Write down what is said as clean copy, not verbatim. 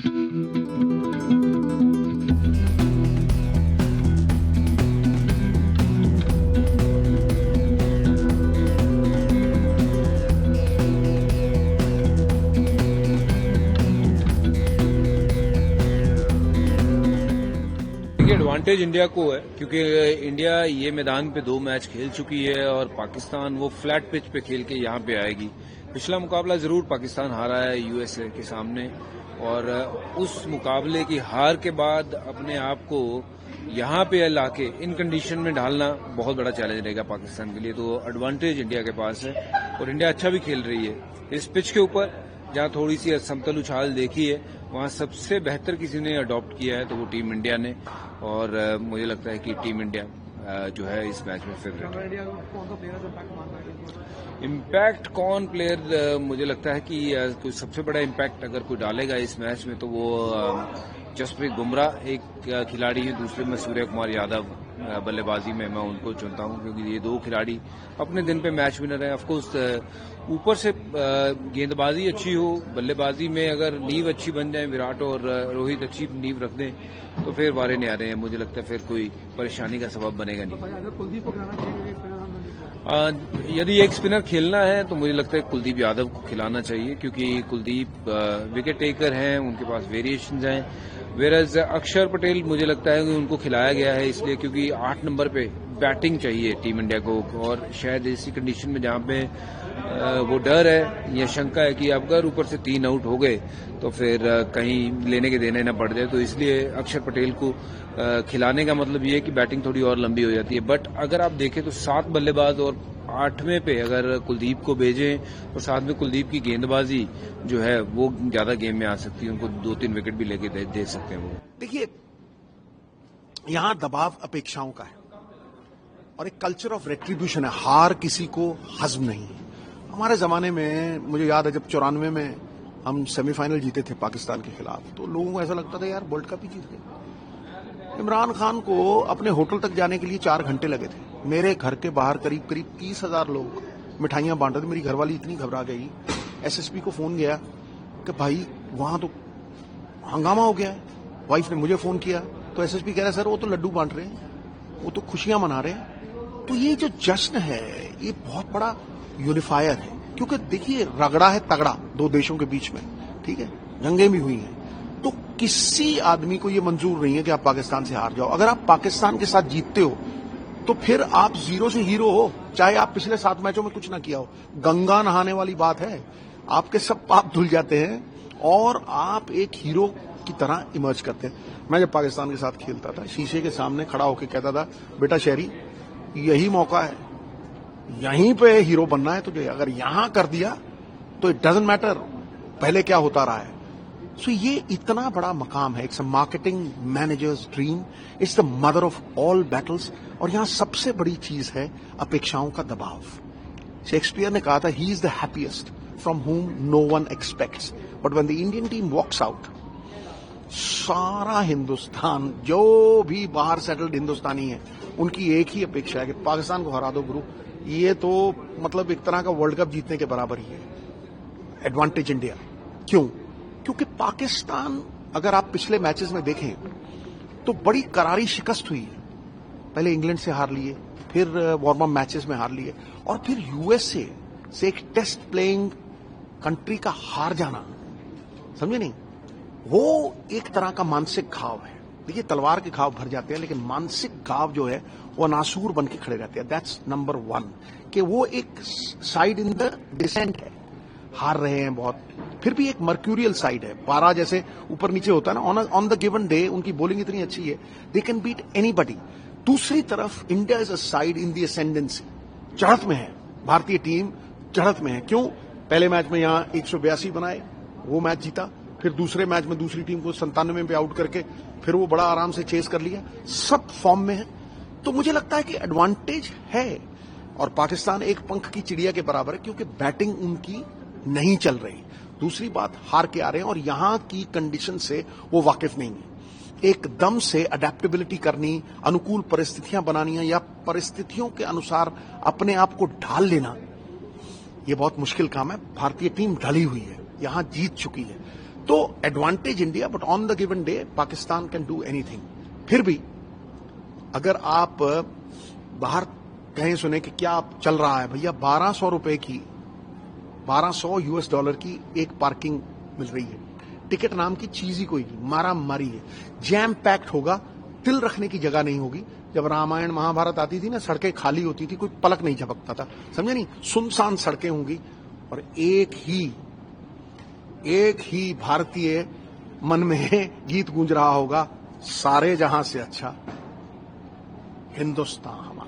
Advantage India को है क्योंकि इंडिया ये मैदान पे 2 मैच खेल चुकी है और पाकिस्तान वो फ्लैट पिच पे खेल के यहाँ पे आएगी। पिछला मुकाबला जरूर पाकिस्तान हारा है यूएसए के सामने और उस मुकाबले की हार के बाद अपने आप को यहाँ पे लाके इन कंडीशन में ढालना बहुत बड़ा चैलेंज रहेगा पाकिस्तान के लिए। तो एडवांटेज इंडिया के पास है और इंडिया अच्छा भी खेल रही है इस पिच के ऊपर। जहां थोड़ी सी असमतल उछाल देखी है वहां सबसे बेहतर किसी ने अडॉप्ट किया है तो वो टीम इंडिया ने, और मुझे लगता है कि टीम इंडिया जो है इस मैच में फेवरेट है। इम्पैक्ट कौन प्लेयर, मुझे लगता है कि कोई सबसे बड़ा इम्पैक्ट अगर कोई डालेगा इस मैच में तो वो जसप्रीत बुमराह एक खिलाड़ी है, दूसरे में सूर्य कुमार यादव बल्लेबाजी में मैं उनको चुनता हूं क्योंकि ये 2 खिलाड़ी अपने दिन पे मैच विनर हैं। ऑफकोर्स ऊपर से गेंदबाजी अच्छी हो, बल्लेबाजी में अगर नींव अच्छी बन जाए, विराट और रोहित अच्छी नींव रख दें तो फिर वारे नहीं आ रहे हैं। मुझे लगता है फिर कोई परेशानी का सबब बनेगा नहीं। यदि एक स्पिनर खेलना है तो मुझे लगता है कुलदीप यादव को खिलाना चाहिए क्योंकि कुलदीप विकेट टेकर हैं, उनके पास वेरिएशंस हैं। वेरज अक्षर पटेल मुझे लगता है कि उनको खिलाया गया है इसलिए क्योंकि 8 नंबर पे बैटिंग चाहिए टीम इंडिया को, और शायद इसी कंडीशन में जहां पे वो डर है या शंका है कि अगर ऊपर से 3 आउट हो गए तो फिर कहीं लेने के देने न पड़ जाए, तो इसलिए अक्षर पटेल को खिलाने का मतलब ये है कि बैटिंग थोड़ी और लंबी हो जाती है। बट अगर आप देखें तो 7 बल्लेबाज और 8वें पे अगर कुलदीप को भेजें और साथ में कुलदीप की गेंदबाजी जो है वो ज्यादा गेम में आ सकती है, उनको 2-3 विकेट भी लेके दे सकते हैं वो। देखिए, यहां दबाव अपेक्षाओं का है और एक कल्चर ऑफ रेट्रीब्यूशन है। हार किसी को हजम नहीं है। हमारे जमाने में मुझे याद है जब 94 में हम सेमीफाइनल जीते थे पाकिस्तान के खिलाफ, तो लोगों को ऐसा लगता था यार वर्ल्ड कप ही जीत गए। इमरान खान को अपने होटल तक जाने के लिए 4 घंटे लगे थे। मेरे घर के बाहर करीब 30,000 लोग मिठाइयां बांट रहे थे। मेरी घरवाली इतनी घबरा गई, एसएसपी को फोन गया कि भाई वहां तो हंगामा हो गया है। वाइफ ने मुझे फोन किया तो एसएसपी कह रहा है सर वो तो लड्डू बांट रहे हैं, वो तो खुशियां मना रहे हैं। तो ये जो जश्न है ये बहुत बड़ा यूनिफायर है क्योंकि देखिए रगड़ा है तगड़ा 2 देशों के बीच में, ठीक है, जंगें भी हुई हैं। तो किसी आदमी को ये मंजूर नहीं है कि आप पाकिस्तान से हार जाओ। अगर आप पाकिस्तान के साथ जीतते हो तो फिर आप 0 से हीरो हो, चाहे आप पिछले 7 मैचों में कुछ ना किया हो। गंगा नहाने वाली बात है, आपके सब पाप धुल जाते हैं और आप एक हीरो की तरह इमर्ज करते हैं। मैं जब पाकिस्तान के साथ खेलता था शीशे के सामने खड़ा होकर कहता था बेटा शहरी यही मौका है, यहीं पे हीरो बनना है तुझे, अगर यहां कर दिया तो इट डजंट मैटर पहले क्या होता रहा है। सो ये इतना बड़ा मकाम है, it's a marketing managers dream, it's the mother of all battles. और यहां सबसे बड़ी चीज है अपेक्षाओं का दबाव। शेक्सपियर ने कहा था he is the happiest from whom no one expects, but when the Indian team walks out, सारा हिंदुस्तान जो भी बाहर सेटल्ड हिंदुस्तानी है उनकी एक ही अपेक्षा है कि पाकिस्तान को हरा दो गुरु। ये तो मतलब एक तरह का वर्ल्ड कप जीतने के बराबर ही है। एडवांटेज इंडिया क्यों? क्योंकि पाकिस्तान अगर आप पिछले मैचेस में देखें तो बड़ी करारी शिकस्त हुई है। पहले इंग्लैंड से हार लिए, फिर वार्म अप मैचेस में हार लिए और फिर यूएसए से एक टेस्ट प्लेइंग कंट्री का हार जाना, समझे नहीं, वो एक तरह का मानसिक घाव है। देखिए तलवार के घाव भर जाते हैं लेकिन मानसिक घाव जो है वो नासूर बन के खड़े रहते हैं। दैट्स नंबर 1 कि वो एक साइड इन द डिसेंट है, हार रहे हैं बहुत, फिर भी एक मर्क्यूरियल साइड है। पारा जैसे ऊपर नीचे होता है ना, ऑन द गिवन डे उनकी बॉलिंग इतनी अच्छी है दे कैन बीट एनीबडी। दूसरी तरफ India is a side in the ascendancy, चढ़त में है भारतीय टीम, चढ़त में है। क्यों? पहले मैच में यहां 182 बनाए, वो मैच जीता, फिर दूसरे मैच में दूसरी टीम को 97 पे आउट करके फिर वो बड़ा आराम से चेस कर लिया, सब फॉर्म में है। तो मुझे लगता है कि एडवांटेज है और पाकिस्तान एक पंख की चिड़िया के बराबर है क्योंकि बैटिंग उनकी नहीं चल रही। दूसरी बात हार के आ रहे हैं और यहां की कंडीशन से वो वाकिफ नहीं है। एकदम से अडेप्टेबिलिटी करनी, अनुकूल परिस्थितियां बनानी है या परिस्थितियों के अनुसार अपने आप को ढाल लेना, ये बहुत मुश्किल काम है। भारतीय टीम ढली हुई है, यहां जीत चुकी है। तो advantage India, but on the given day Pakistan can do anything. फिर भी अगर आप बाहर कहीं सुने कि क्या चल रहा है भैया, 1200 रुपए की, 1200 US डॉलर की एक पार्किंग मिल रही है। टिकट नाम की चीज ही कोई नहीं, मारा मारी है, जैम पैक्ड होगा, तिल रखने की जगह नहीं होगी। जब रामायण महाभारत आती थी ना, सड़कें खाली होती थी, कोई पलक नहीं झपकता था, समझे नहीं, सुनसान सड़कें होंगी और एक ही भारतीय मन में गीत गूंज रहा होगा, सारे जहां से अच्छा हिंदुस्तान हमारा।